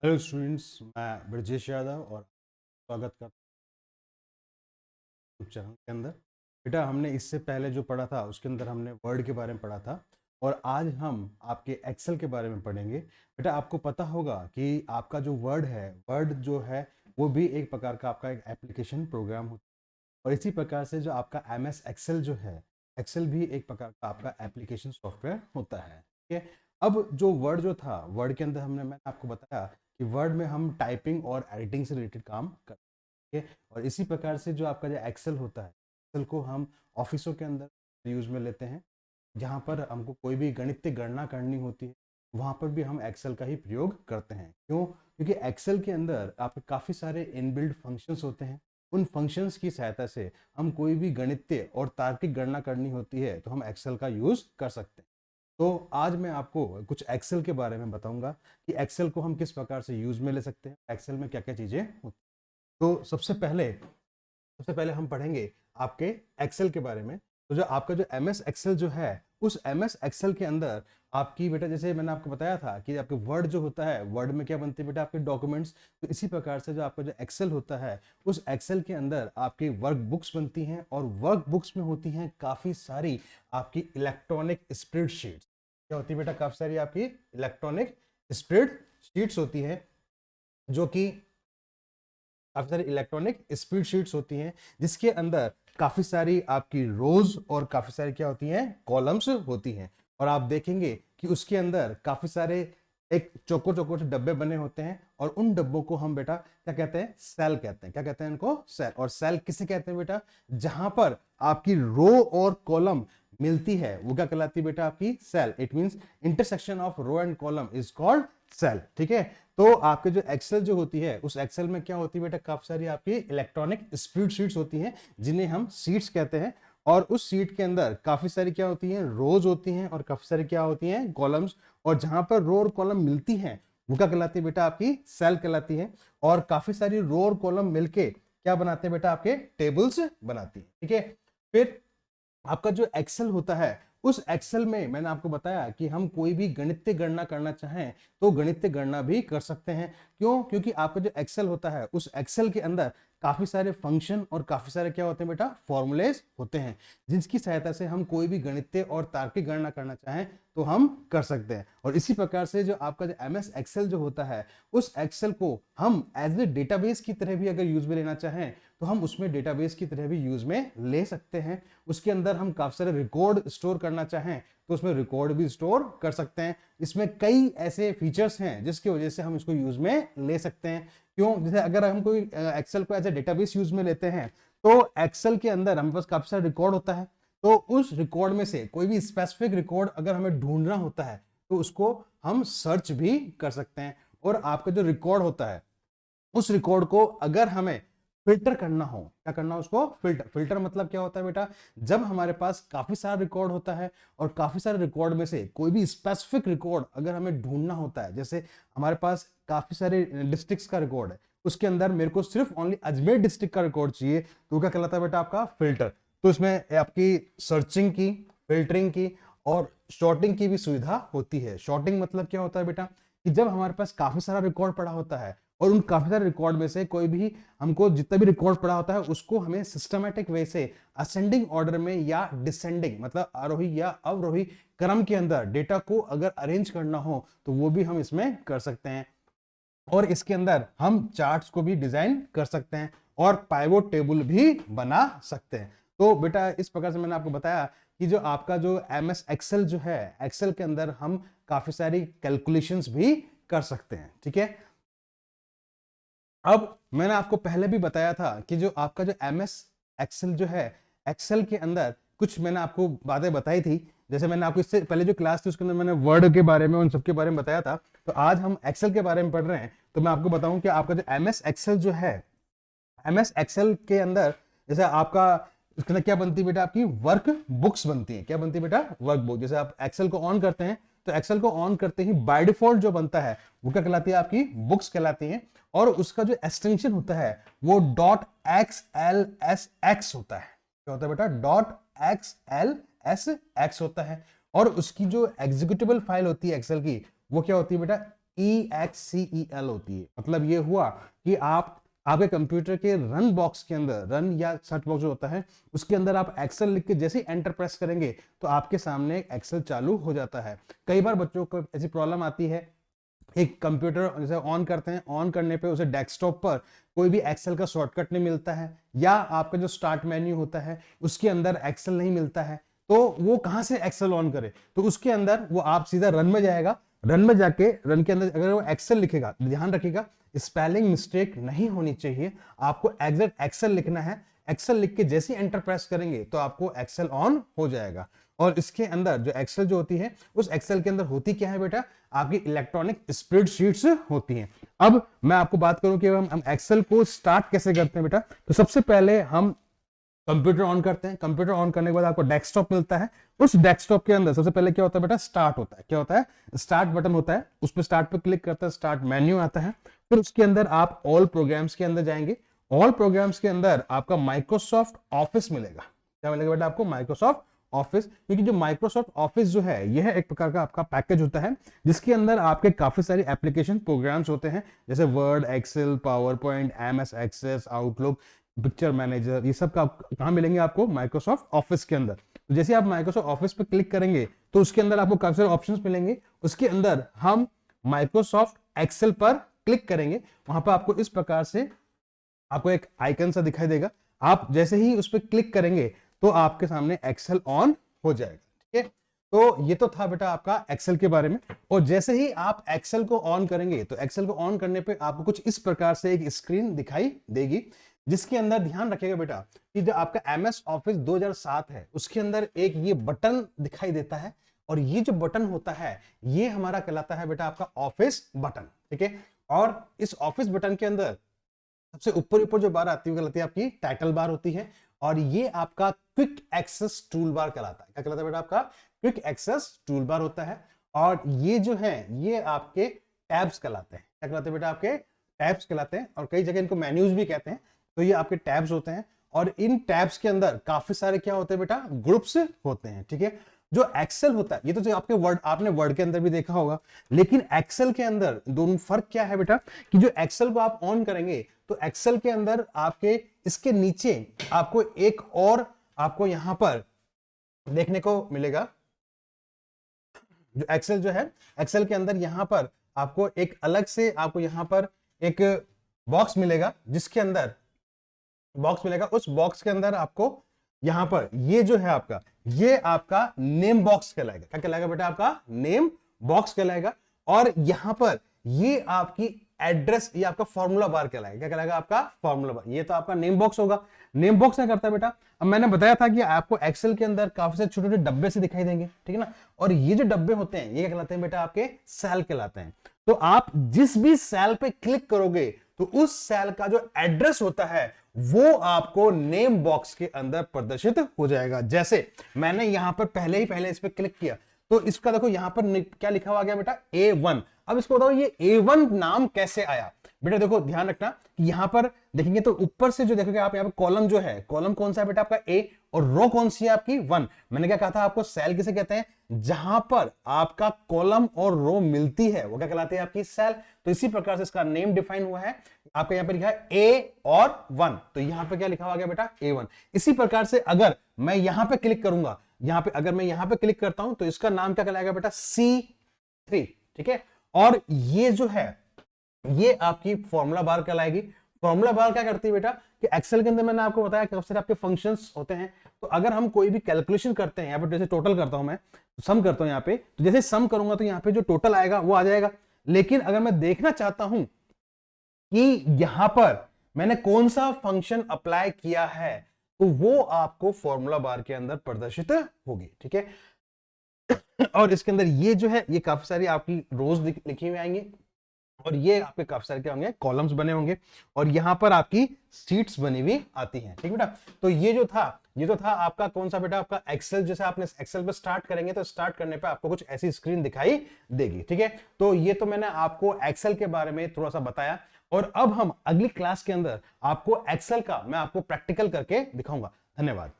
Hello students, मैं ब्रजेश यादव और स्वागत करता हूँ चैनल के अंदर। बेटा, हमने इससे पहले जो पढ़ा था उसके अंदर हमने वर्ड के बारे में पढ़ा था और आज हम आपके एक्सेल के बारे में पढ़ेंगे। बेटा, आपको पता होगा कि आपका जो वर्ड जो है वो भी एक प्रकार का आपका एक एप्लीकेशन प्रोग्राम होता है और इसी प्रकार से जो आपका एम एस एक्सेल जो है, एक्सेल भी एक प्रकार का आपका एप्लीकेशन सॉफ्टवेयर होता है। ठीक है। अब जो वर्ड जो था, वर्ड के अंदर मैंने आपको बताया कि वर्ड में हम टाइपिंग और एडिटिंग से रिलेटेड काम करते हैं। और इसी प्रकार से जो आपका जो एक्सेल होता है, एक्सेल को हम ऑफिसों के अंदर यूज में लेते हैं। जहाँ पर हमको कोई भी गणितीय गणना करनी होती है, वहाँ पर भी हम एक्सेल का ही प्रयोग करते हैं। क्यों? क्योंकि एक्सेल के अंदर आपके काफ़ी सारे इनबिल्ट फंक्शंस होते हैं। उन फंक्शंस की सहायता से हम कोई भी गणितीय और तार्किक गणना करनी होती है तो हम एक्सेल का यूज कर सकते हैं। तो आज मैं आपको कुछ एक्सेल के बारे में बताऊंगा कि एक्सेल को हम किस प्रकार से यूज में ले सकते हैं, एक्सेल में क्या क्या चीजें होती हैं। तो सबसे पहले हम पढ़ेंगे आपके एक्सेल के बारे में। तो जो आपका जो एम एस एक्सेल जो है, उस एम एस एक्सेल के अंदर आपकी बेटा, जैसे मैंने आपको बताया था कि आपके वर्ड जो होता है, वर्ड में क्या बनते हैं बेटा, आपके डॉक्यूमेंट्स। तो इसी प्रकार से जो आपका जो एक्सेल होता है, उस एक्सेल के अंदर आपकी वर्क बुक्स बनती हैं और वर्क बुक्स में होती हैं काफ़ी सारी आपकी इलेक्ट्रॉनिक स्प्रेडशीट्स। क्या होती है बेटा? काफ़ी सारी आपकी इलेक्ट्रॉनिक स्प्रेडशीट्स होती हैं, जो कि काफी सारी इलेक्ट्रॉनिक स्प्रेडशीट्स होती हैं, जिसके अंदर काफी सारी आपकी रोज और काफी सारी क्या होती हैं, कॉलम्स होती हैं। और आप देखेंगे कि उसके अंदर काफी सारे एक चौकोर चौकोर से डब्बे बने होते हैं और उन डब्बों को हम बेटा क्या कहते हैं? सेल कहते हैं। क्या कहते हैं इनको? सेल। और सेल किसे कहते हैं बेटा? जहां पर आपकी रो और कॉलम मिलती है वो क्या कहलाती है बेटा? आपकी cell. It means intersection of row and column is called cell. ठीक है। तो आपके जो एक्सेल जो होती है, उस एक्सेल में क्या होती है बेटा? काफी सारी आपकी इलेक्ट्रॉनिक स्प्रेडशीट्स होती हैं, जिन्हें हम सीट्स कहते हैं। और उस सीट के अंदर काफी सारी क्या होती हैं? रोज होती हैं और काफी सारी क्या होती हैं? कॉलम्स। और जहां पर रो और कॉलम मिलती हैं वो क्या कहलाती है बेटा? आपकी सेल कहलाती है। और काफी सारी रो और कॉलम मिलके क्या बनाते हैं बेटा? आपके टेबल्स बनाती है। ठीक है। फिर आपका जो एक्सेल होता है, उस एक्सेल में मैंने आपको बताया कि हम कोई भी गणितीय गणना करना चाहें तो गणितीय गणना भी कर सकते हैं। क्यों? क्योंकि आपका जो एक्सेल होता है, उस एक्सेल के अंदर काफी सारे फंक्शन और काफी सारे क्या होते हैं बेटा? फॉर्मूलेज होते हैं, जिसकी सहायता से हम कोई भी गणितीय और तार्किक गणना करना चाहें तो हम कर सकते हैं। और इसी प्रकार से जो आपका जो एम एस एक्सेल जो होता है, उस एक्सेल को हम एज ए डेटाबेस की तरह भी अगर यूज में लेना चाहें तो हम उसमें डेटाबेस की तरह भी यूज में ले सकते हैं। उसके अंदर हम काफी सारे रिकॉर्ड स्टोर करना चाहें तो उसमें रिकॉर्ड भी स्टोर कर सकते हैं। इसमें कई ऐसे फीचर्स हैं जिसकी वजह से हम इसको यूज में ले सकते हैं। क्यों? जैसे अगर हम कोई एक्सेल को एज ए डेटाबेस यूज में लेते हैं तो एक्सेल के अंदर हमारे पास काफी सारा रिकॉर्ड होता है। तो उस रिकॉर्ड में से कोई भी स्पेसिफिक रिकॉर्ड अगर हमें ढूंढना होता है तो उसको हम सर्च भी कर सकते हैं। और आपका जो रिकॉर्ड होता है, उस रिकॉर्ड को अगर हमें फिल्टर करना हो, क्या करना हो? उसको फिल्टर। फिल्टर मतलब क्या होता है बेटा? जब हमारे पास काफी सारा रिकॉर्ड होता है और काफी सारे रिकॉर्ड में से कोई भी स्पेसिफिक रिकॉर्ड अगर हमें ढूंढना होता है, जैसे हमारे पास काफी सारे डिस्ट्रिक्ट्स का रिकॉर्ड है, उसके अंदर मेरे को सिर्फ ओनली अजमेर डिस्ट्रिक्ट का रिकॉर्ड चाहिए, तो क्या कहलाता है बेटा? आपका फिल्टर। तो इसमें आपकी सर्चिंग की, फिल्टरिंग की और शॉर्टिंग की भी सुविधा होती है। शॉर्टिंग मतलब क्या होता है बेटा? कि जब हमारे पास काफी सारा रिकॉर्ड पड़ा होता है और उन काफी सारे रिकॉर्ड में से कोई भी हमको जितना भी रिकॉर्ड पड़ा होता है उसको हमें सिस्टमैटिक वे से असेंडिंग ऑर्डर में या डिसेंडिंग मतलब आरोही या अवरोही क्रम के अंदर डेटा को अगर अरेंज करना हो तो वो भी हम इसमें कर सकते हैं। और इसके अंदर हम चार्ट्स को भी डिजाइन कर सकते हैं और पाइवोट टेबल भी बना सकते हैं। तो बेटा, इस प्रकार से मैंने आपको बताया कि जो आपका जो एम एस एक्सेल जो है, एक्सेल के अंदर हम काफी सारी कैलकुलेशंस भी कर सकते हैं। ठीक है। अब मैंने आपको पहले भी बताया था कि जो आपका जो एम एस एक्सेल जो है, एक्सेल के अंदर कुछ मैंने आपको बातें बताई थी। जैसे मैंने आपको इससे पहले जो क्लास थी उसके अंदर मैंने वर्ड के बारे में, उन सब के बारे में बताया था। तो आज हम एक्सेल के बारे में पढ़ रहे हैं। तो मैं आपको बताऊं कि आपका जो एम एस एक्सेल जो है, एम एस एक्सेल के अंदर जैसे आपका उसके अंदर क्या बनती है बेटा? आपकी वर्क बुक्स बनती है। क्या बनती है बेटा? Work book. जैसे आप एक्सेल को ऑन करते हैं तो एक्सेल को ऑन करते ही बाय डिफॉल्ट जो बनता है वो क्या कहलाती है? आपकी बुक्स कहलाती हैं। और उसका जो एक्सटेंशन होता है वो dot x L S x होता है। क्या होता है बेटा? Dot x L S x होता है। और उसकी जो एग्जीक्यूटेबल फाइल होती है एक्सेल की, वो क्या होती है बेटा? EXCEL होती है। मतलब ये हुआ कि आप आपके कंप्यूटर के रन बॉक्स के अंदर, रन या सर्च बॉक्स जो होता है उसके अंदर आप एक्सेल लिख के जैसे ही एंटर प्रेस करेंगे तो आपके सामने एक्सेल चालू हो जाता है। कई बार बच्चों को ऐसी प्रॉब्लम आती है, एक कंप्यूटर जैसे ऑन करते हैं, ऑन करने पे उसे डेस्कटॉप पर कोई भी एक्सेल का शॉर्टकट नहीं मिलता है, या आपका जो स्टार्ट मेन्यू होता है उसके अंदर एक्सेल नहीं मिलता है, तो वो कहां से एक्सेल ऑन करे? तो उसके अंदर वो आप सीधा रन में जाएगा, रन में जाके रन के अंदर अगर वो एक्सेल लिखेगा, ध्यान रखिएगा स्पेलिंग मिस्टेक नहीं होनी चाहिए, आपको एग्जैक्ट एक्सेल लिखना है। एक्सेल लिख के जैसे ही एंटर प्रेस करेंगे तो आपको एक्सेल ऑन हो जाएगा। और इसके अंदर जो एक्सेल जो होती है, उस एक्सेल के अंदर होती क्या है बेटा, आपकी इलेक्ट्रॉनिक स्प्रेडशीट्स होती हैं। अब मैं आपको बात करूं कि हम एक्सेल को स्टार्ट कैसे करते हैं बेटा। तो सबसे पहले हम कंप्यूटर ऑन करते हैं, कंप्यूटर ऑन करने के बाद आपको डेस्कटॉप मिलता है। उस डेस्कटॉप के अंदर सबसे पहले क्या होता है बेटा, स्टार्ट होता है। क्या होता है? स्टार्ट बटन होता है, उस पर स्टार्ट पे क्लिक करते हैं, स्टार्ट मेन्यू आता है। फिर उसके अंदर आप ऑल प्रोग्राम्स के अंदर जाएंगे। ऑल प्रोग्राम्स के अंदर आपका माइक्रोसॉफ्ट ऑफिस मिलेगा। क्या मिलेगा बेटा आपको? Microsoft office. क्योंकि जो माइक्रोसॉफ्ट ऑफिस जो है यह एक प्रकार का आपका पैकेज होता है जिसके अंदर आपके काफी सारी एप्लीकेशन प्रोग्राम्स होते हैं, जैसे Word, Excel, PowerPoint, MS Access, Outlook, Picture Manager, ये सब का कहां मिलेंगे आपको? माइक्रोसॉफ्ट ऑफिस के अंदर। तो जैसे आप माइक्रोसॉफ्ट ऑफिस पे क्लिक करेंगे तो उसके अंदर आपको काफी सारे ऑप्शंस मिलेंगे। उसके अंदर हम माइक्रोसॉफ्ट एक्सेल पर क्लिक करेंगे, वहां पर आपको इस प्रकार से आपको एक आइकन सा दिखाई देगा। आप जैसे ही उस पर क्लिक करेंगे तो आपके सामने एक्सेल ऑन हो जाएगा। ठीक है, तो ये तो था बेटा आपका एक्सेल के बारे में। और जैसे ही आप एक्सेल को ऑन करेंगे तो एक्सेल को ऑन करने पे आपको कुछ इस प्रकार से एक स्क्रीन दिखाई देगी, जिसके अंदर ध्यान रखिएगा बेटा कि जो आपका MS ऑफिस 2007 है उसके अंदर एक ये बटन दिखाई देता है, और ये जो बटन होता है ये हमारा कहलाता है बेटा आपका ऑफिस बटन। ठीक है, और इस ऑफिस बटन के अंदर सबसे ऊपर ऊपर जो बार आती है वो कहलाती है आपकी टाइटल बार होती है, और ये आपका क्विक एक्सेस टूल बार कहलाता है। क्या कहलाता है बेटा? आपका क्विक एक्सेस टूल बार होता है। और ये जो है ये आपके टैब्स कहलाते हैं। क्या कहलाते हैं बेटा? आपके टैब्स कहलाते हैं, और कई जगह इनको मेन्यूज भी कहते हैं। तो ये आपके टैब्स होते हैं, और इन टैब्स के अंदर काफी सारे क्या होते हैं बेटा? ग्रुप्स होते हैं। ठीक है, जो एक्सेल होता है ये तो जो आपके वर्ड, आपने वर्ड के अंदर भी देखा होगा, लेकिन एक्सेल के अंदर दोनों फर्क क्या है बेटा कि जो एक्सेल को आप ऑन करेंगे तो एक्सेल के अंदर आपके इसके नीचे आपको एक और आपको यहां पर देखने को मिलेगा। जो एक्सेल जो है, एक्सेल के अंदर यहां पर आपको एक अलग से आपको यहां पर एक बॉक्स मिलेगा, जिसके अंदर बॉक्स मिलेगा, उस बॉक्स के अंदर आपको यहां पर ये जो है आपका, ये आपका नेम बॉक्स कहलाएगा। क्या कहलाएगा बेटा? आपका नेम बॉक्स कहलाएगा। और यहां पर ये आपकी एड्रेस, ये आपका फॉर्मूला बार कहलाएगा। क्या कहलाएगा? आपका फॉर्मूला बार। ये तो आपका नेम बॉक्स होगा। नेम बॉक्स क्या करता है बेटा? अब मैंने बताया था कि आपको एक्सेल के अंदर काफी सारे छोटे छोटे डब्बे से दिखाई देंगे, ठीक है ना, और ये जो डब्बे होते हैं ये क्या कहलाते हैं बेटा? आपके सेल कहलाते हैं। तो आप जिस भी सेल पे क्लिक करोगे तो उस सेल का जो एड्रेस होता है वो आपको नेम बॉक्स के अंदर प्रदर्शित हो जाएगा। जैसे मैंने यहां पर पहले इस पे क्लिक किया तो इसका देखो यहां पर क्या लिखा हुआ गया बेटा? A1। अब इसको बताओ ये A1 नाम कैसे आया बेटा? देखो ध्यान रखना कि यहां पर देखेंगे तो ऊपर से जो देखोगे आप, यहाँ पर कॉलम जो है, कॉलम कौन सा है बेटा? आपका A, और रो कौन सी है आपकी? 1। मैंने क्या कहा था आपको? सेल किसे कहते हैं? जहां पर आपका कॉलम और रो मिलती है वो क्या कहलाती है? आपकी सेल। तो इसी प्रकार से इसका नेम डिफाइन हुआ है। आपका यहां पर लिखा है A और 1, तो यहां पे क्या लिखा हुआ गया बेटा? A1। इसी प्रकार से अगर मैं यहां पे क्लिक करूंगा, यहां पे अगर मैं यहां पे क्लिक करता हूं तो इसका नाम क्या कहलाएगा बेटा? C3। ठीक है, और ये जो है ये आपकी फॉर्मूला बार कहलाएगी। फॉर्मूला बार क्या करती है बेटा कि एक्सेल के अंदर मैंने आपको बताया कि काफी सारे आपके फंक्शंस होते हैं। तो अगर हम कोई भी कैलकुलेशन करते हैं, यहाँ पे जैसे टोटल करता हूं मैं, सम करता हूं यहाँ पे, तो जैसे सम करूंगा तो यहाँ पे जो टोटल आएगा वो आ जाएगा। लेकिन अगर मैं देखना चाहता हूं कि यहां पर मैंने कौन सा फंक्शन अप्लाई किया है, तो वो आपको फॉर्मूला बार के अंदर प्रदर्शित होगी। ठीक है, और इसके अंदर ये जो है ये काफी सारी आपकी रोज लिखी हुई आएंगी, और ये आपके काफी सारे क्या होंगे? कॉलम्स बने होंगे, और यहां पर आपकी शीट्स बनी हुई आती हैं। ठीक बेटा, तो ये जो था आपका कौन सा बेटा? आपका एक्सेल। जैसे आपने एक्सेल पे स्टार्ट करेंगे तो स्टार्ट करने पे आपको कुछ ऐसी स्क्रीन दिखाई देगी। ठीक है, तो ये तो मैंने आपको एक्सेल के बारे में थोड़ा सा बताया, और अब हम अगली क्लास के अंदर आपको एक्सेल का मैं आपको प्रैक्टिकल करके दिखाऊंगा। धन्यवाद।